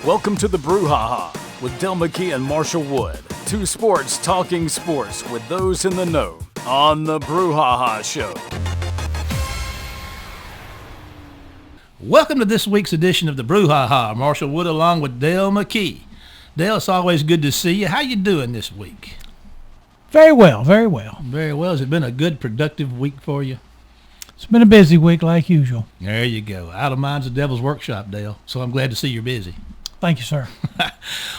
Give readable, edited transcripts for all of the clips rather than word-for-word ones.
Welcome to the Brouhaha with Dale McKee and Marshall Wood. Two sports talking sports with those in the know on the Brouhaha Show. Welcome to this week's edition of the Brouhaha. Marshall Wood along with Dale McKee. Dale, it's always good to see you. How you doing this week? Very well, very well. Very well. Has it been a good, productive week for you? It's been a busy week like usual. There you go. Out of mind's the devil's workshop, Dale. So I'm glad to see you're busy. Thank you, sir.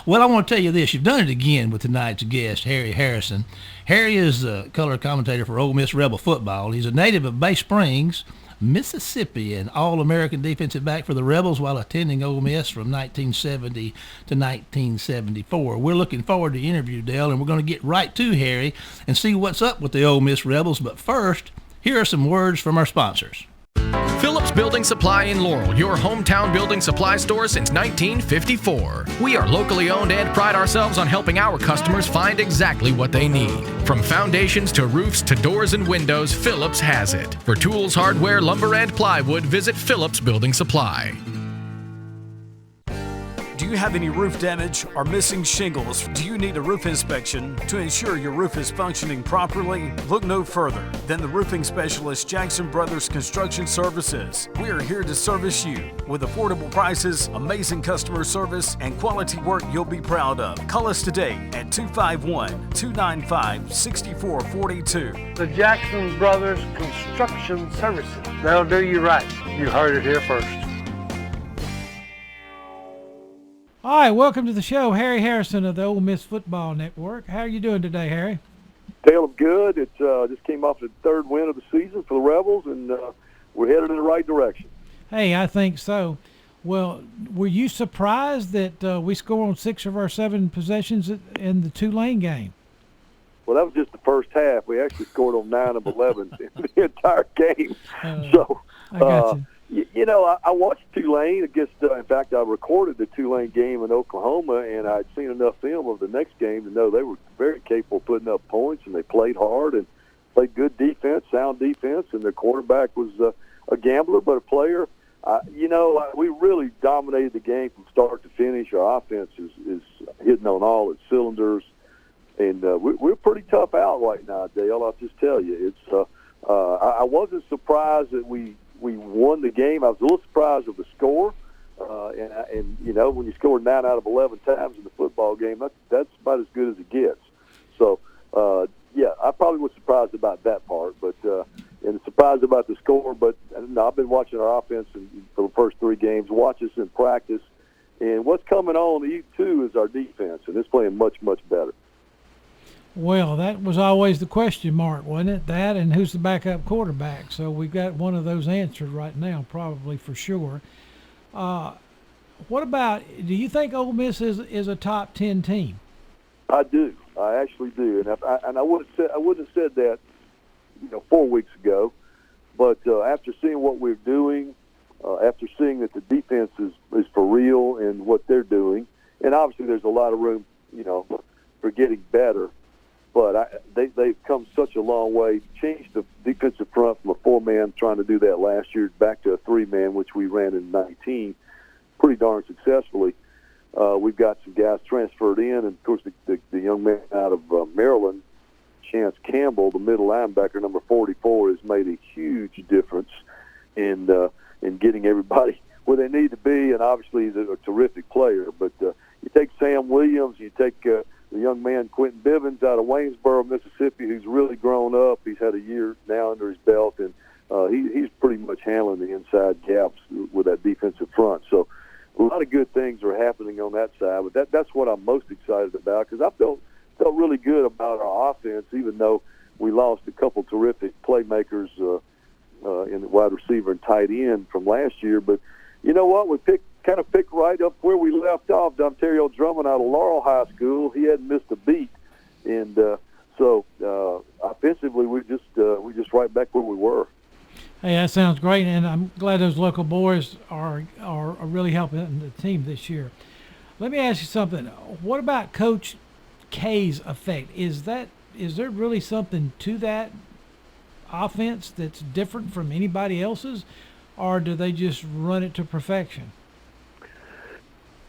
Well, I want to tell you this. You've done it again with tonight's guest, Harry Harrison. Harry is a color commentator for Ole Miss Rebel football. He's a native of Bay Springs, Mississippi, and All-American defensive back for the Rebels while attending Ole Miss from 1970 to 1974. We're looking forward to the interview, Dale, and we're going to get right to Harry and see what's up with the Ole Miss Rebels. But first, here are some words from our sponsors. Phillips Building Supply in Laurel, your hometown building supply store since 1954. We are locally owned and pride ourselves on helping our customers find exactly what they need. From foundations to roofs to doors and windows, Phillips has it. For tools, hardware, lumber, and plywood, visit Phillips Building Supply. Do you have any roof damage or missing shingles? Do you need a roof inspection to ensure your roof is functioning properly? Look no further than the roofing specialist Jackson Brothers Construction Services. We are here to service you with affordable prices, amazing customer service, and quality work you'll be proud of. Call us today at 251-295-6442. The Jackson Brothers Construction Services. They'll do you right. You heard it here first. All right, welcome to the show, Harry Harrison of the Ole Miss Football Network. How are you doing today, Harry? Dale, I'm good. It just came off the third win of the season for the Rebels, and we're headed in the right direction. Hey, I think so. Well, were you surprised that we scored on 6 of our 7 possessions in the Tulane game? Well, that was just the first half. We actually scored on 9 of 11 in the entire game. I got you. You know, I watched Tulane against, in fact, I recorded the Tulane game in Oklahoma, and I'd seen enough film of the next game to know they were very capable of putting up points, and they played hard and played good defense, sound defense, and their quarterback was a gambler but a player. We really dominated the game from start to finish. Our offense is hitting on all its cylinders, and we're pretty tough out right now, Dale. I'll just tell you. It's I wasn't surprised that we won the game. I was a little surprised with the score, and when you score 9 out of 11 times in the football game, that's about as good as it gets. So, I probably was surprised about that part, and surprised about the score. But I've been watching our offense for the first 3 games, watch us in practice, and what's coming on too is our defense, and it's playing much, much better. Well, that was always the question mark, wasn't it? That and who's the backup quarterback. So we've got one of those answered right now, probably for sure. What about, do you think Ole Miss is a top 10 team? I do. I actually do. And I wouldn't have said that, 4 weeks ago. But after seeing what we're doing, after seeing that the defense is for real and what they're doing, and obviously there's a lot of room, for getting better. But they've come such a long way. Changed the defensive front from a 4-man, trying to do that last year, back to a 3-man, which we ran in 19, pretty darn successfully. We've got some guys transferred in, and of course the young man out of Maryland, Chance Campbell, the middle linebacker, number 44, has made a huge difference in getting everybody where they need to be. And obviously he's a terrific player. But you take Sam Williams, you take the young man Quentin Bivens out of Waynesboro, Mississippi, who's really grown up. He's had a year now under his belt, and he's pretty much handling the inside gaps with that defensive front. So a lot of good things are happening on that side. But that's what I'm most excited about, because I felt really good about our offense, even though we lost a couple terrific playmakers in the wide receiver and tight end from last year. But you know what? We kind of picked right up where we left off. Dontario Drummond out of Laurel High School, he hadn't missed a beat, and so offensively we're just right back where we were. Hey, that sounds great, and I'm glad those local boys are really helping the team this year. Let me ask you something. What about Coach K's effect? Is there really something to that offense that's different from anybody else's, or do they just run it to perfection?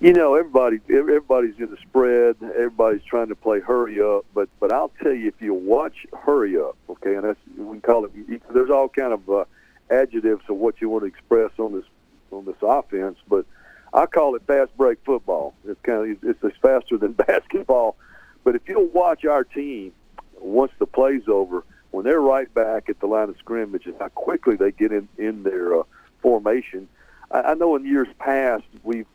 everybody's in the spread. Everybody's trying to play hurry up, but I'll tell you, if you watch hurry up, okay, and that's, we can call it. There's all kind of adjectives of what you want to express on this offense, but I call it fast break football. It's faster than basketball. But if you'll watch our team, once the play's over, when they're right back at the line of scrimmage and how quickly they get in their formation. I know in years past we've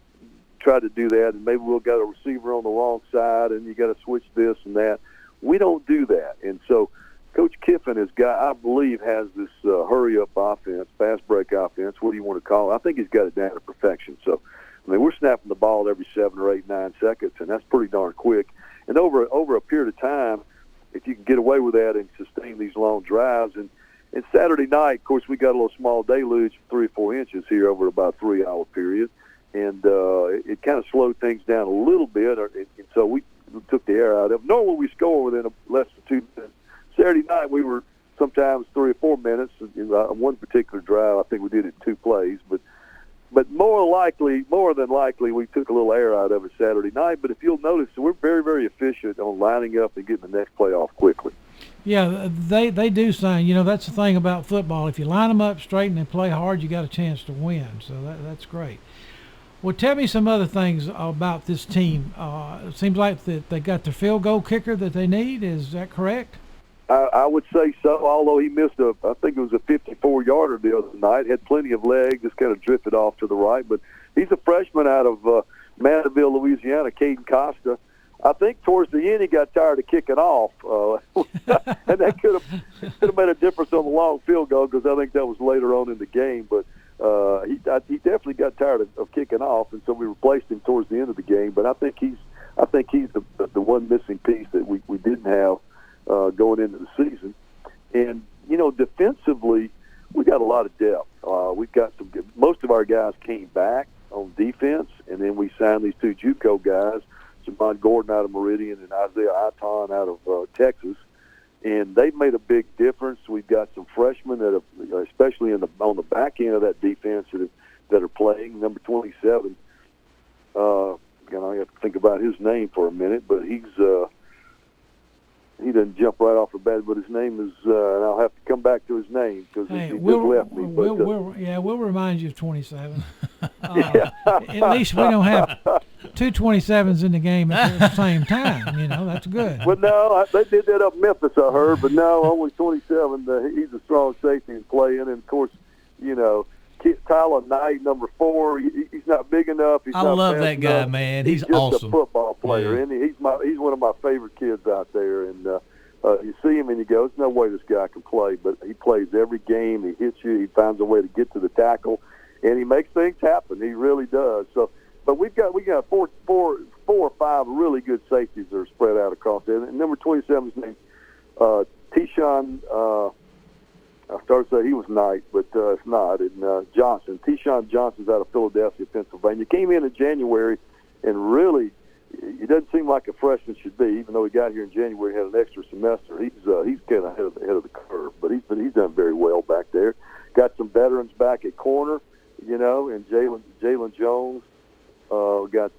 tried to do that, and maybe we'll got a receiver on the wrong side and you got to switch this and that. We don't do that. And so Coach Kiffin I believe, has this hurry-up offense, fast break offense, what do you want to call it? I think he's got it down to perfection. So, we're snapping the ball every 7 or 8, 9 seconds, and that's pretty darn quick. And over a period of time, if you can get away with that and sustain these long drives, and Saturday night, of course, we got a little small deluge, 3 or 4 inches here over about a 3-hour period, and it kind of slowed things down a little bit, and so we took the air out of it. Normally we score within less than 2 minutes. Saturday night we were sometimes 3 or 4 minutes. One particular drive, I think we did it 2 plays, but more than likely, we took a little air out of it Saturday night. But if you'll notice, we're very, very efficient on lining up and getting the next play off quickly. Yeah, they do sign. That's the thing about football. If you line them up straight and they play hard, you got a chance to win. So that's great. Well, tell me some other things about this team. It seems like that they got the field goal kicker that they need. Is that correct? I would say so, although he missed I think it was a 54-yarder the other night, had plenty of legs, just kind of drifted off to the right. But he's a freshman out of Mandeville, Louisiana, Caden Costa. I think towards the end he got tired of kicking off, and that could have made a difference on the long field goal, because I think that was later on in the game. But he definitely got tired of kicking off, and so we replaced him towards the end of the game. But I think he's the one missing piece that we didn't have going into the season. And defensively, we got a lot of depth. We've got most of our guys came back on defense, and then we signed these 2 JUCO guys, Jamon Gordon out of Meridian and Isaiah Iton out of Texas, and they've made a big difference. We've got some freshmen that have, especially on the back end of that defense, that are playing. Number 27, I have to think about his name for a minute, but he doesn't jump right off the bat, but his name is, and I'll have to come back to his name because he just left me. We'll remind you of 27. At least we don't have 2 27s in the game at the same time. That's good. Well, no, they did that up Memphis, I heard, but no, only 27. He's a strong safety and playing, and of course, Tyler Knight, number 4. He's not big enough. I love that guy, enough. Man. He's just awesome. A football player, yeah. And he's one of my favorite kids out there. And you see him and you go, "There's no way this guy can play." But he plays every game. He hits you. He finds a way to get to the tackle, and he makes things happen. He really does. So, but we got 4 or 5 really good safeties that are spread out across there. And number 27's named Tyshawn. I started to say he was Knight, but it's not. And Johnson, Tyshawn Johnson's out of Philadelphia, Pennsylvania. Came in January, and really, he doesn't seem like a freshman should be. Even though he got here in January, had an extra semester. He's kind of ahead of the curve, but he's done very well back there. Got some veterans back at corner, and Jalen Jones. Got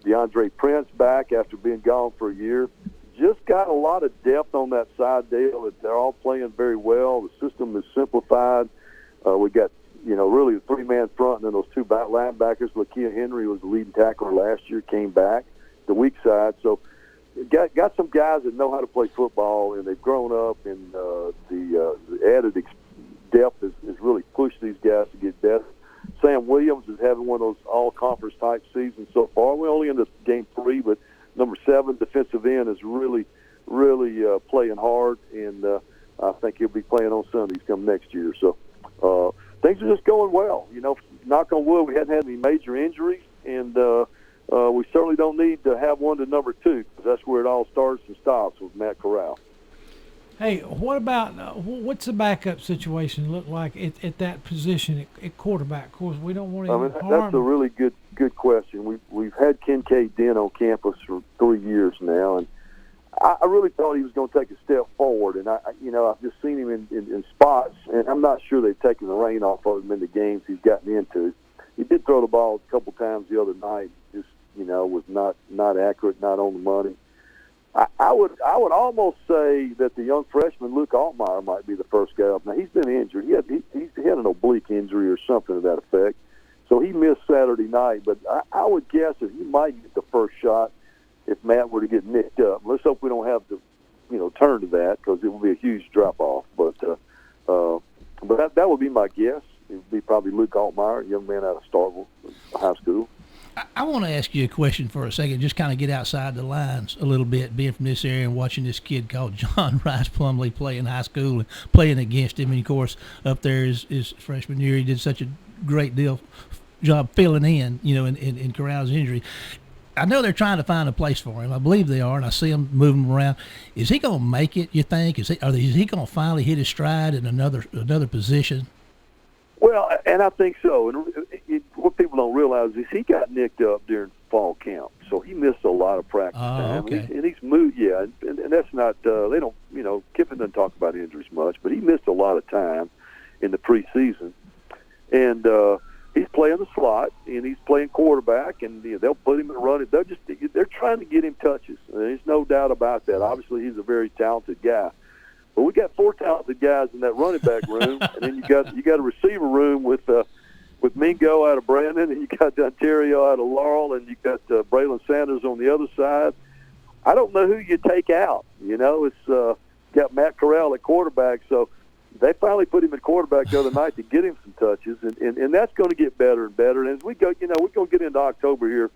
DeAndre Prince back after being gone for a year. Just got a lot of depth on that side, Dale. They're all playing very well. The system is simplified. We got, really a 3-man front, and then those 2 linebackers. Lakia Henry was the leading tackler last year, came back, the weak side. So got some guys that know how to play football, and they've grown up, and the added depth has really pushed these guys to get better. Sam Williams is having one of those all-conference type seasons so far. We only ended game 3, but number 7, defensive end, is really playing hard, and I think he'll be playing on Sundays come next year. So things are just going well. Knock on wood, we hadn't had any major injuries, and we certainly don't need to have one to number 2, because that's where it all starts and stops with Matt Corral. Hey, what about what's the backup situation look like at that position at quarterback? Of course, we don't want to harm. That's a really good question. We've had Kincaid Dent on campus for 3 years now, and I really thought he was going to take a step forward. And I've just seen him in spots, and I'm not sure they've taken the rain off of him in the games he's gotten into. He did throw the ball a couple times the other night, just was not accurate, not on the money. I would almost say that the young freshman Luke Altmaier might be the first guy up. Now he's been injured. He had an oblique injury or something to that effect, so he missed Saturday night. But I would guess that he might get the first shot if Matt were to get nicked up. Let's hope we don't have to, turn to that, because it would be a huge drop off. But that would be my guess. It would be probably Luke Altmaier, a young man out of Starkville High School. I want to ask you a question for a second, just kind of get outside the lines a little bit, being from this area and watching this kid called John Rice Plumlee play in high school and playing against him. And, of course, up there his freshman year, he did such a great job filling in, in Corral's injury. I know they're trying to find a place for him. I believe they are, and I see them moving around. Is he going to make it, you think? Is he going to finally hit his stride in another position? Well, and I think so. And what people don't realize is he got nicked up during fall camp, so he missed a lot of practice time. Okay. And he's moved, and that's not. They don't, Kiffin doesn't talk about injuries much, but he missed a lot of time in the preseason, and he's playing the slot and he's playing quarterback, and they'll put him in a run. They're trying to get him touches. There's no doubt about that. Obviously, he's a very talented guy. But we got 4 talented guys in that running back room, and then you got a receiver room with Mingo out of Brandon, and you got Ontario out of Laurel, and you got Braylon Sanders on the other side. I don't know who you take out. It's got Matt Corral at quarterback, so they finally put him at quarterback the other night to get him some touches, and that's going to get better and better. And as we go, we're going to get into October here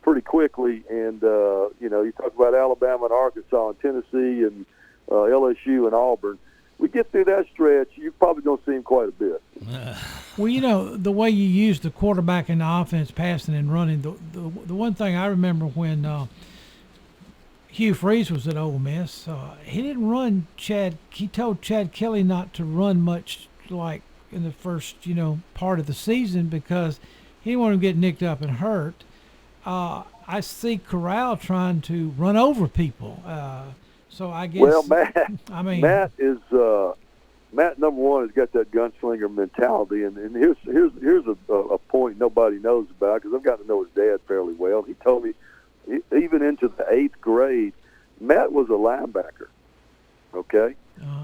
pretty quickly, and you talk about Alabama and Arkansas and Tennessee and LSU and Auburn. We get through that stretch, you're probably going to see him quite a bit. Well, the way you use the quarterback in the offense, passing and running, the one thing I remember when Hugh Freeze was at Ole Miss, he didn't run Chad. He told Chad Kelly not to run much, like in the first, part of the season, because he didn't want to get nicked up and hurt. I see Corral trying to run over people. So I guess. Well, Matt is Matt. Number one has got that gunslinger mentality, and here's a point nobody knows about, because I've gotten to know his dad fairly well. He told me even into the 8th grade, Matt was a linebacker. Okay,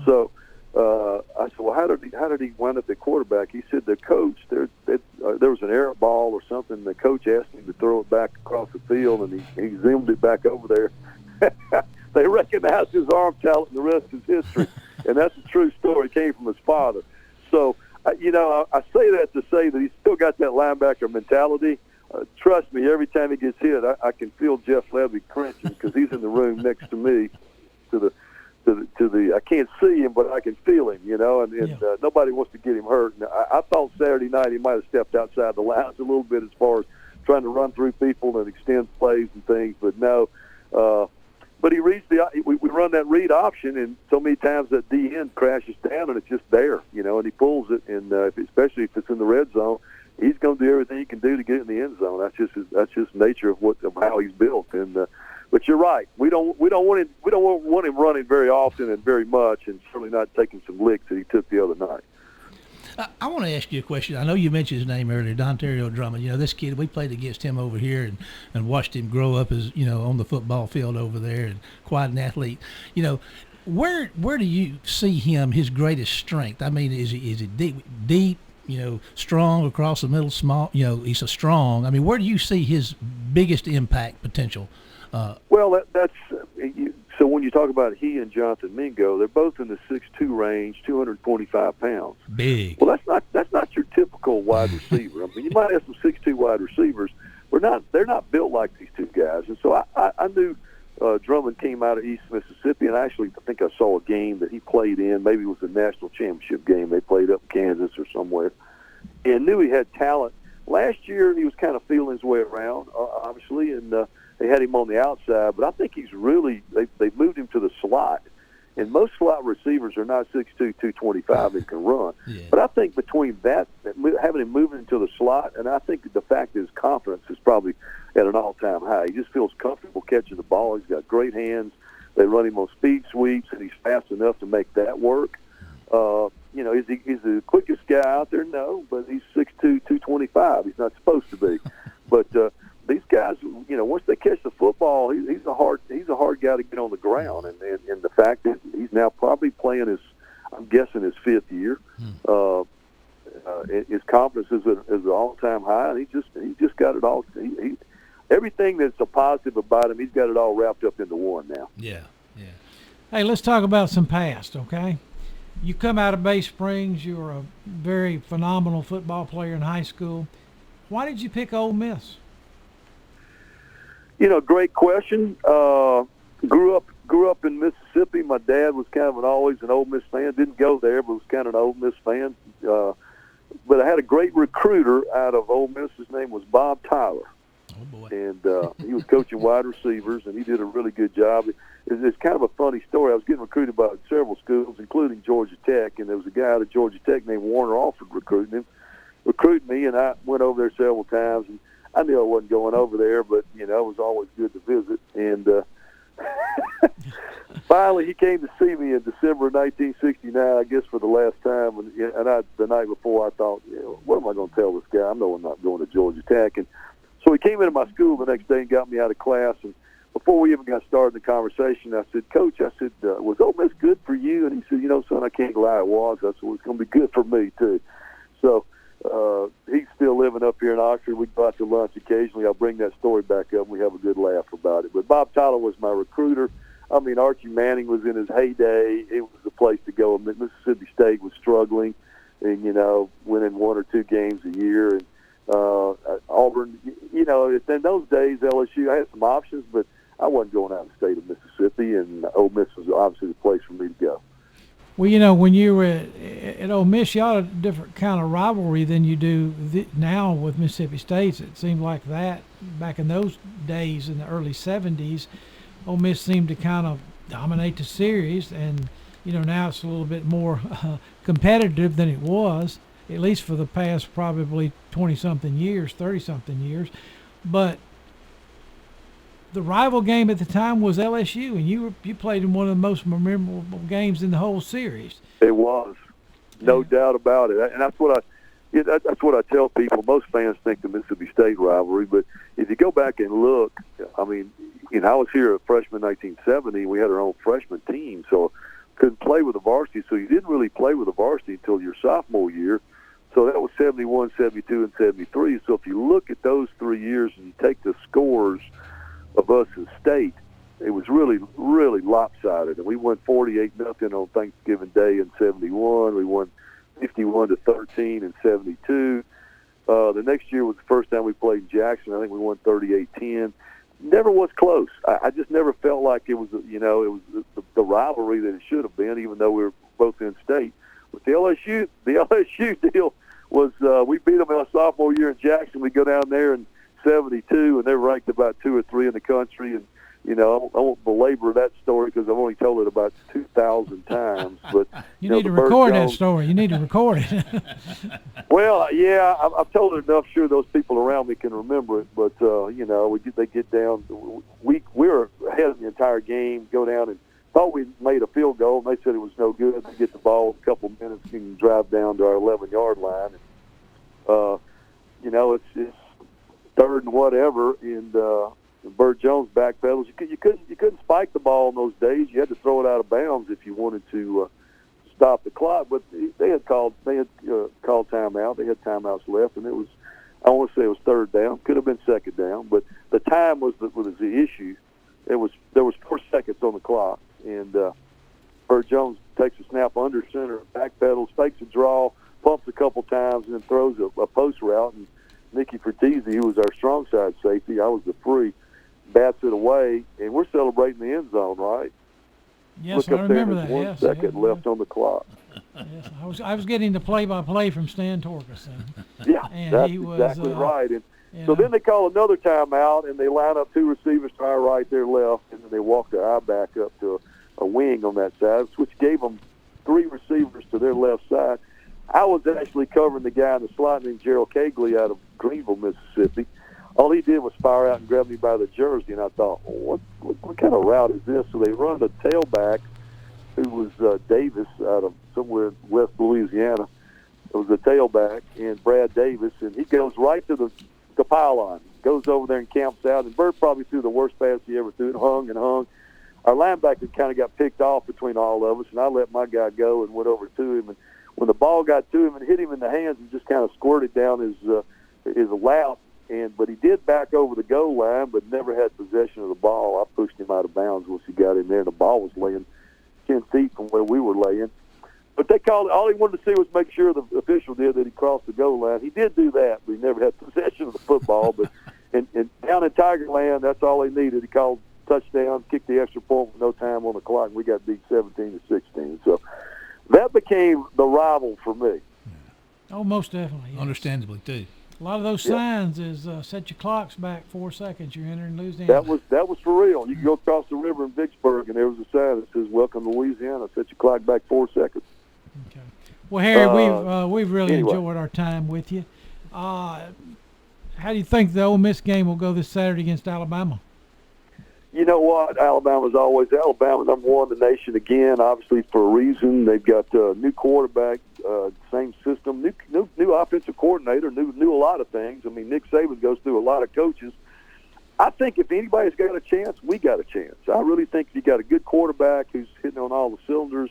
so I said, well, how did he wind up at quarterback? He said the coach there was an air ball or something. The coach asked him to throw it back across the field, and he zoomed it back over there. They recognized his arm talent, and the rest is history. And that's a true story. It came from his father. So, I say that to say that he's still got that linebacker mentality. Trust me, every time he gets hit, I can feel Jeff Levy cringing, because he's in the room next to me. I can't see him, but I can feel him, and nobody wants to get him hurt. And I thought Saturday night he might have stepped outside the lines a little bit as far as trying to run through people and extend plays and things, but no. But he reads we run that read option, and so many times that D end crashes down, and it's just there, and he pulls it, and especially if it's in the red zone, he's going to do everything he can do to get in the end zone. That's just nature of how he's built. And but you're right, we don't want him running very often and very much, and certainly not taking some licks that he took the other night. I want to ask you a question. I know you mentioned his name earlier, Dontario Drummond. This kid, we played against him over here and watched him grow up as, on the football field over there, and quite an athlete. Where do you see him, his greatest strength? I mean, is he deep, strong across the middle, small, he's a strong. I mean, where do you see his biggest impact potential? Well, that's so when you talk about he and Jonathan Mingo, they're both in the 6'2" range, 225 pounds. Big. Well, that's not your typical wide receiver. I mean, you might have some 6'2" wide receivers. They're not built like these two guys. And so I knew Drummond came out of East Mississippi, and I think I saw a game that he played in. Maybe it was the national championship game they played up in Kansas or somewhere, and knew he had talent. Last year, he was kind of feeling his way around, obviously, and they had him on the outside. But I think he's really they moved him to the slot. And most slot receivers are not 6'2", 225 and can run. Yeah. But I think between that, having him moving into the slot, and I think the fact that his confidence is probably at an all-time high. He just feels comfortable catching the ball. He's got great hands. They run him on speed sweeps, and he's fast enough to make that work. Is he the quickest guy out there? No, but he's 6'2", 225. He's not supposed to be. But these guys, catch the football, he's a hard guy to get on the ground, and the fact that he's now probably playing I'm guessing his 5th year. His confidence is at an all-time high, and he just got it all. Everything that's a positive about him, he's got it all wrapped up into one now. Yeah. Hey, let's talk about some past, okay? You come out of Bay Springs. You were a very phenomenal football player in high school. Why did you pick Ole Miss? Great question. Grew up in Mississippi. My dad was kind of always an Ole Miss fan. Didn't go there, but was kind of an Ole Miss fan. But I had a great recruiter out of Ole Miss. His name was Bob Tyler. Oh, boy. And he was coaching wide receivers, and he did a really good job. It's kind of a funny story. I was getting recruited by several schools, including Georgia Tech, and there was a guy out of Georgia Tech named Warner Alford recruiting me, and I went over there several times, and I knew I wasn't going over there, but, it was always good to visit. And finally, he came to see me in December of 1969, I guess for the last time, and the night before I thought, what am I going to tell this guy? I know I'm not going to Georgia Tech. And so he came into my school the next day and got me out of class, and before we even got started in the conversation, I said, Coach, was Ole Miss good for you? And he said, son, I can't lie, it was. I said, well, it's going to be good for me, too. So he's still living up here in Oxford. We go out to lunch occasionally. I'll bring that story back up, and we have a good laugh about it. But Bob Tyler was my recruiter. I mean, Archie Manning was in his heyday. It was the place to go. Mississippi State was struggling and, winning 1 or 2 games a year. And Auburn, in those days, LSU, I had some options, but I wasn't going out of the state of Mississippi, and Ole Miss was obviously the place for me to go. Well, when you were at Ole Miss, you had a different kind of rivalry than you do now with Mississippi State. It seemed like that back in those days in the early 70s, Ole Miss seemed to kind of dominate the series, and, now it's a little bit more competitive than it was, at least for the past probably 20-something years, 30-something years. But the rival game at the time was LSU, and you played in one of the most memorable games in the whole series. It was, no doubt about it, and that's what I tell people. Most fans think the Mississippi State rivalry, but if you go back and look, I mean, I was here a freshman in 1970. We had our own freshman team, so couldn't play with the varsity. So you didn't really play with the varsity until your sophomore year. So that was 71, 72, and 73. So if you look at those 3 years and you take the scores of us in state, it was really, really lopsided. And we won 48-0 on Thanksgiving Day in 71. We won 51-13 in 72. The next year was the first time we played in Jackson. I think we won 38-10. Never was close. I just never felt like it was, it was the rivalry that it should have been, even though we were both in state. But the LSU deal was we beat them in our sophomore year in Jackson. We go down there in 72, and they're ranked about 2 or 3 in the country. And I won't belabor that story because I've only told it about 2,000 times. But you need to record that story. You need to record it. Well, yeah, I've told it enough. Sure, those people around me can remember it. But they get down. We were ahead of the entire game. Go down and thought we made a field goal, and they said it was no good. They get the ball in a couple of minutes and drive down to our 11-yard line. And, it's third and whatever, and Burt Jones backpedals. You couldn't spike the ball in those days. You had to throw it out of bounds if you wanted to stop the clock. But they had called timeout. They had timeouts left, and it was, I want to say it was third down. Could have been second down, but the time was the issue. There was 4 seconds on the clock, and Burt Jones takes a snap under center, backpedals, fakes a draw, pumps a couple times, and then throws a post route. And Nicky Fertizzi, who was our strong side safety, I was the free, bats it away, and we're celebrating the end zone, right? Yes, Look I up there, remember there's that. 1 yes, second left on the clock. Yes, I was getting the play-by-play from Stan Torkelson. Yeah, and that's he was, exactly right. And so then they call another timeout, and they line up 2 receivers to our right, their left, and then they walk their eye back up to a wing on that side, which gave them 3 receivers to their left side. I was actually covering the guy in the slot named Gerald Cagley out of Greenville, Mississippi. All he did was fire out and grab me by the jersey, and I thought, what kind of route is this? So they run the tailback, who was Davis out of somewhere in West Louisiana. It was the tailback, and Brad Davis, and he goes right to the the pylon, goes over there and camps out. And Bert probably threw the worst pass he ever threw, and hung and hung. Our linebacker kind of got picked off between all of us, and I let my guy go and went over to him. And when the ball got to him and hit him in the hands, it just kind of squirted down his lap. But he did back over the goal line, but never had possession of the ball. I pushed him out of bounds once he got in there, and the ball was laying 10 feet from where we were laying. But they called it. All he wanted to see was make sure the official did that he crossed the goal line. He did do that, but he never had possession of the football. But and down in Tigerland, that's all they needed. He called touchdown, kicked the extra point with no time on the clock, and we got beat 17-16. So that became the rival for me. Oh, most definitely. Yes. Understandably, too. A lot of those signs is set your clocks back 4 seconds. You're entering Louisiana. That was for real. You can go across the river in Vicksburg, and there was a sign that says "Welcome to Louisiana." Set your clock back 4 seconds. Okay. Well, Harry, we've really enjoyed our time with you. How do you think the Ole Miss game will go this Saturday against Alabama? You know what? Alabama, number one in the nation again, obviously for a reason. They've got a new quarterback, same system, new offensive coordinator, knew a lot of things. I mean, Nick Saban goes through a lot of coaches. I think if anybody's got a chance, we got a chance. I really think if you got a good quarterback who's hitting on all the cylinders,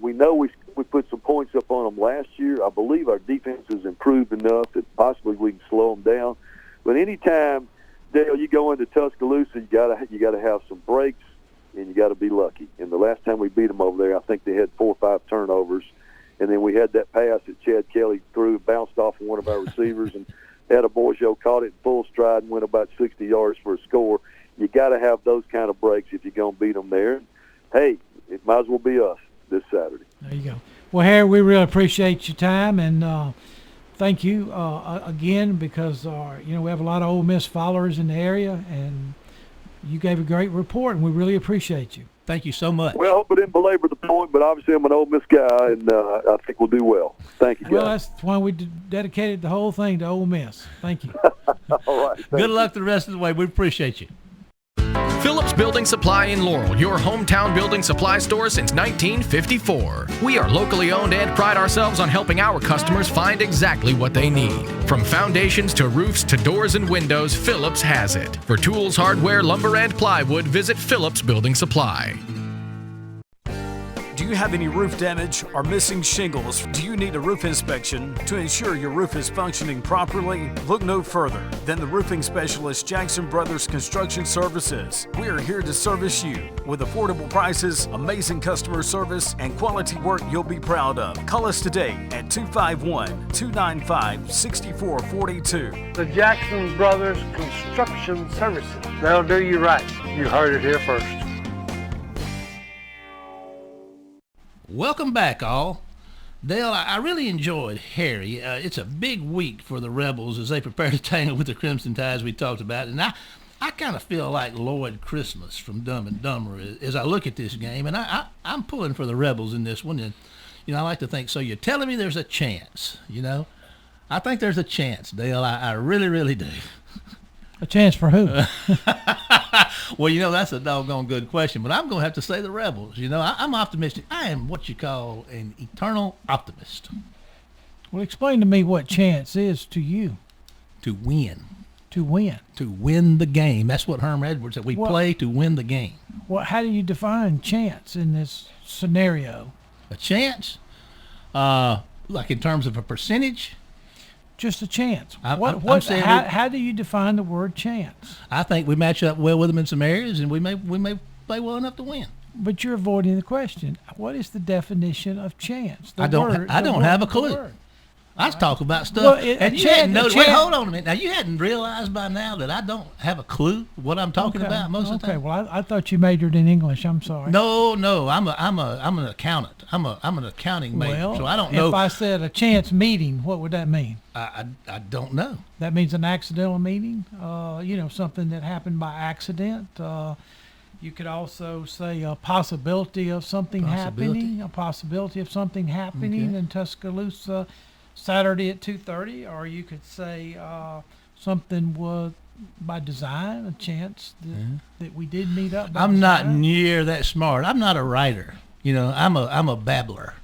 we know we put some points up on them last year. I believe our defense has improved enough that possibly we can slow them down. But anytime, Dale, you go into Tuscaloosa, you gotta have some breaks, and you got to be lucky. And the last time we beat them over there, I think they had 4 or 5 turnovers, and then we had that pass that Chad Kelly threw, bounced off of one of our receivers, and Adebayo caught it in full stride and went about 60 yards for a score. You got to have those kind of breaks if you're going to beat them there. Hey, it might as well be us this Saturday. There you go. Well, Harry, we really appreciate your time, and thank you again, because we have a lot of Ole Miss followers in the area, and you gave a great report, and we really appreciate you. Thank you so much. Well, I hope I didn't belabor the point, but obviously I'm an Ole Miss guy, and I think we'll do well. Thank you, guys. Well, that's why we dedicated the whole thing to Ole Miss. Thank you. All right. Good luck the rest of the way. We appreciate you. Phillips Building Supply in Laurel, your hometown building supply store since 1954. We are locally owned and pride ourselves on helping our customers find exactly what they need. From foundations to roofs to doors and windows, Phillips has it. For tools, hardware, lumber, and plywood, visit Phillips Building Supply. Do you have any roof damage or missing shingles? Do you need a roof inspection to ensure your roof is functioning properly? Look no further than the roofing specialist Jackson Brothers Construction Services. We are here to service you with affordable prices, amazing customer service, and quality work you'll be proud of. Call us today at 251-295-6442. The Jackson Brothers Construction Services. They'll do you right. You heard it here first. Welcome back, all. Dale, I really enjoyed Harry. It's a big week for the Rebels as they prepare to tangle with the Crimson Tide, as we talked about. And I kind of feel like Lloyd Christmas from Dumb and Dumber as I look at this game. And I'm pulling for the Rebels in this one. And, I like to think, so you're telling me there's a chance, I think there's a chance, Dale. I really, really do. A chance for who? Well, that's a doggone good question, but I'm going to have to say the Rebels. I'm optimistic. I am what you call an eternal optimist. Well, explain to me what chance is to you. To win. To win? To win the game. That's what Herm Edwards said. We play to win the game. Well, how do you define chance in this scenario? A chance? Like in terms of a percentage? Just a chance. How do you define the word chance? I think we match up well with them in some areas, and we may play well enough to win. But you're avoiding the question. What is the definition of chance? I don't have a clue. I was talking about stuff, Well, and you hadn't noticed. Wait, hold on a minute. Now you hadn't realized by now that I don't have a clue what I'm talking about most of the time. Okay, well I thought you majored in English. I'm sorry. No, I'm an accountant. I'm an accounting major, so I don't know. If I said a chance meeting, what would that mean? I don't know. That means an accidental meeting. Something that happened by accident. You could also say a possibility of something happening. A possibility of something happening in Tuscaloosa Saturday at 2:30, or you could say something was by design, a chance that we did meet up. I'm not near that smart. I'm not a writer. I'm a babbler.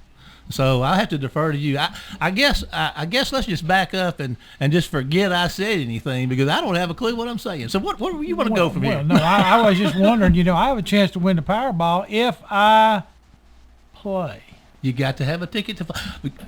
So I have to defer to you. I guess let's just back up and just forget I said anything, because I don't have a clue what I'm saying. So what do you want to go from here? No, I was just wondering. I have a chance to win the Powerball if I play. You got to have a ticket to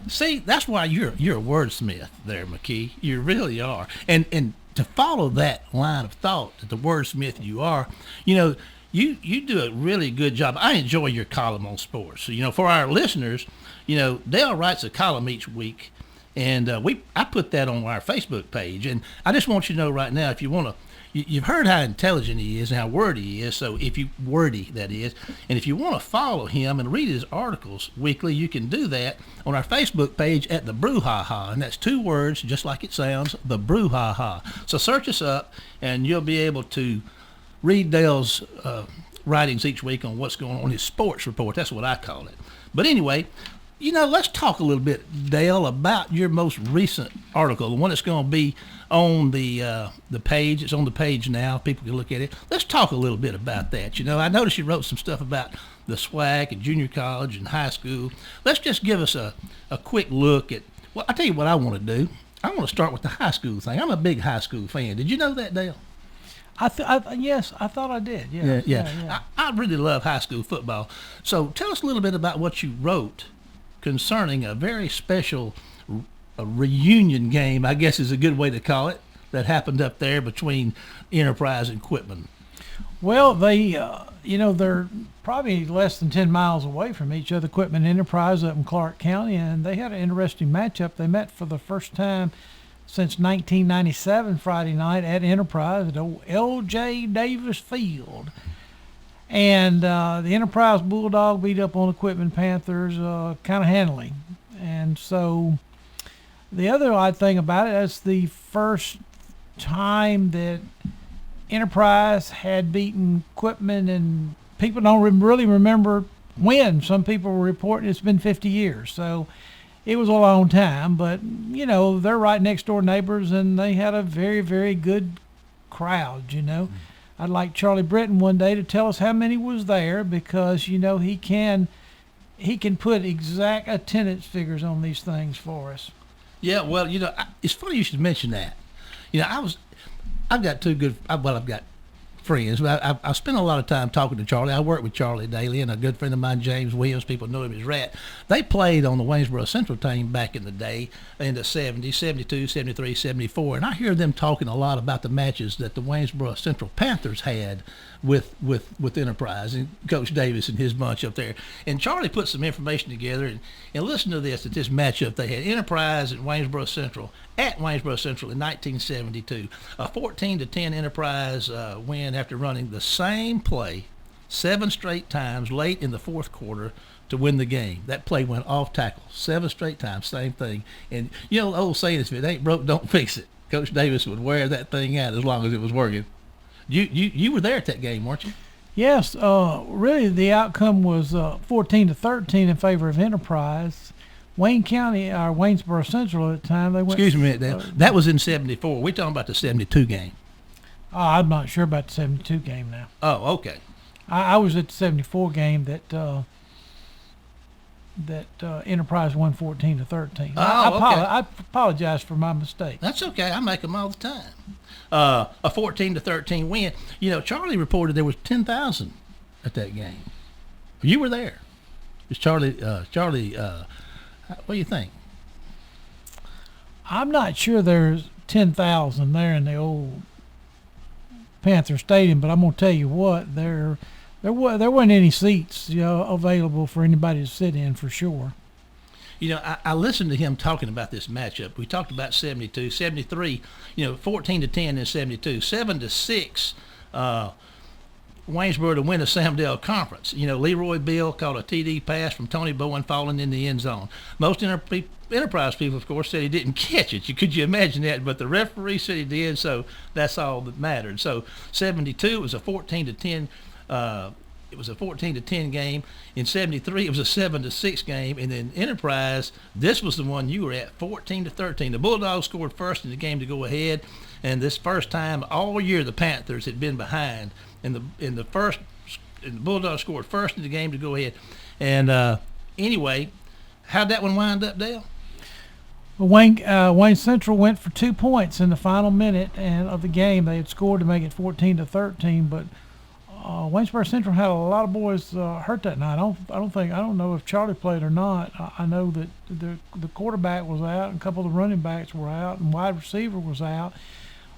see. That's why you're a wordsmith there, McKee. You really are. And to follow that line of thought, that the wordsmith you are, you do a really good job. I enjoy your column on sports. So, for our listeners, Dale writes a column each week, and I put that on our Facebook page. And I just want you to know right now, if you want to, you've heard how intelligent he is and how wordy he is. So wordy, that is. And if you want to follow him and read his articles weekly, you can do that on our Facebook page at the Brouhaha. And that's 2 words, just like it sounds, the Brouhaha. So search us up, and you'll be able to read Dale's writings each week on what's going on, his sports report. That's what I call it. But anyway, let's talk a little bit, Dale, about your most recent article, the one that's going to be on the page. It's on the page now. People can look at it. Let's talk a little bit about that. I noticed you wrote some stuff about the SWAC and junior college and high school. Let's just give us a quick look at, well, I'll tell you what I want to do. I want to start with the high school thing. I'm a big high school fan. Did you know that, Dale? Yes, I thought I did. Yeah. I really love high school football. So tell us a little bit about what you wrote concerning a very special reunion game, I guess is a good way to call it, that happened up there between Enterprise and Quitman. Well, they're probably less than 10 miles away from each other, Quitman and Enterprise up in Clark County, and they had an interesting matchup. They met for the first time since 1997 Friday night at Enterprise at old L.J. Davis Field. And the Enterprise Bulldog beat up on the Quitman Panthers kind of handily. And so the other odd thing about it, that's the first time that Enterprise had beaten Quitman, and people don't really remember when. Some people were reporting it's been 50 years. So it was a long time, but, they're right next door neighbors, and they had a very, very good crowd, Mm-hmm. I'd like Charlie Britton one day to tell us how many was there, because, he can put exact attendance figures on these things for us. Yeah, well, it's funny you should mention that. I've got I've got friends. I spent a lot of time talking to Charlie. I work with Charlie daily, and a good friend of mine, James Williams, people know him as Rat. They played on the Waynesboro Central team back in the day, in the 70s, 72, 73, 74, and I hear them talking a lot about the matches that the Waynesboro Central Panthers had with Enterprise and Coach Davis and his bunch up there. And Charlie put some information together, and listen to this, at this matchup they had, Enterprise and Waynesboro Central, at Waynesboro Central in 1972. A 14-10 Enterprise win after running the same play 7 straight times late in the fourth quarter to win the game. That play went off tackle 7 straight times, same thing. And the old saying is, if it ain't broke, don't fix it. Coach Davis would wear that thing out as long as it was working. You were there at that game, weren't you? Yes. Really, the outcome was 14-13 in favor of Enterprise. Wayne County, or Waynesboro Central at the time, they went. Excuse me a minute, Dale. That was in 74. We're talking about the 72 game. I'm not sure about the 72 game now. Oh, okay. I was at the 74 game that Enterprise won 14-13. Oh, I apologize for my mistake. That's okay. I make them all the time. A 14-13 win. Charlie reported there was 10,000 at that game. You were there. It's Charlie. What do you think? I'm not sure there's 10,000 there in the old Panther Stadium, but I'm gonna tell you what, there weren't any seats available for anybody to sit in for sure. I listened to him talking about this matchup. We talked about 72, 73, 14-10 in 72, 7-6, Waynesboro to win the Samdale Conference. Leroy Bill caught a TD pass from Tony Bowen falling in the end zone. Most Enterprise people, of course, said he didn't catch it. Could you imagine that? But the referee said he did, so that's all that mattered. So 72 was a 14-10. It was a 14-10 game. In 73, it was a 7-6 game. And then Enterprise, this was the one you were at, 14-13. The Bulldogs scored first in the game to go ahead, and this first time all year the Panthers had been behind. The Bulldogs scored first in the game to go ahead. And anyway, How'd that one wind up, Dale? Well, Wayne Central went for 2 points in the final minute of the game. They had scored to make it 14-13, but Waynesboro Central had a lot of boys hurt that night. I don't know if Charlie played or not. I know that the quarterback was out, and a couple of the running backs were out, and wide receiver was out.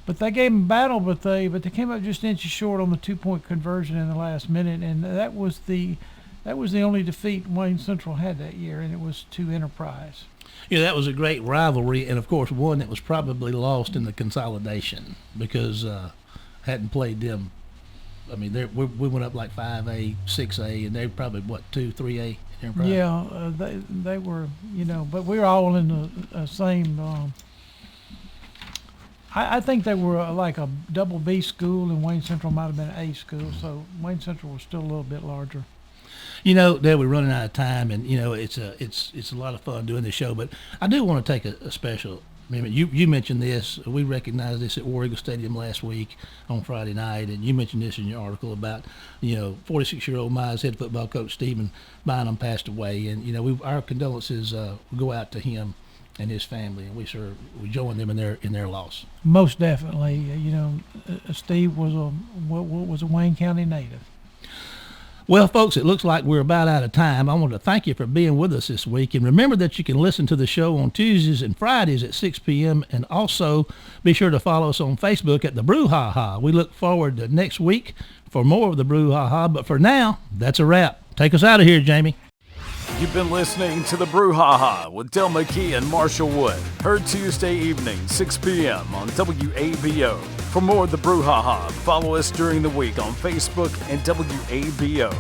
But they gave them battle, but they came up just inches short on the 2-point conversion in the last minute, and that was the only defeat Wayne Central had that year, and it was to Enterprise. Yeah, that was a great rivalry, and of course one that was probably lost in the consolidation because hadn't played them. I mean, we went up like 5A, 6A, and they were probably, 2, 3A? Yeah, they were, but we were all in the same. I think they were like a double B school, and Wayne Central might have been an A school, so Wayne Central was still a little bit larger. Dale, we're running out of time, and it's a lot of fun doing this show, but I do want to take a special. You mentioned this. We recognized this at War Eagle Stadium last week on Friday night, and you mentioned this in your article about 46-year-old Mize head football coach Stephen Bynum passed away, and our condolences go out to him and his family, and we join them in their loss. Most definitely, Steve was a Wayne County native. Well, folks, it looks like we're about out of time. I want to thank you for being with us this week. And remember that you can listen to the show on Tuesdays and Fridays at 6 p.m. And also be sure to follow us on Facebook at the Brouhaha. We look forward to next week for more of the Brouhaha. But for now, that's a wrap. Take us out of here, Jamie. You've been listening to the Brouhaha with Dale McKee and Marshall Wood. Heard Tuesday evening, 6 p.m. on WABO. For more of the Brouhaha, follow us during the week on Facebook and WABO.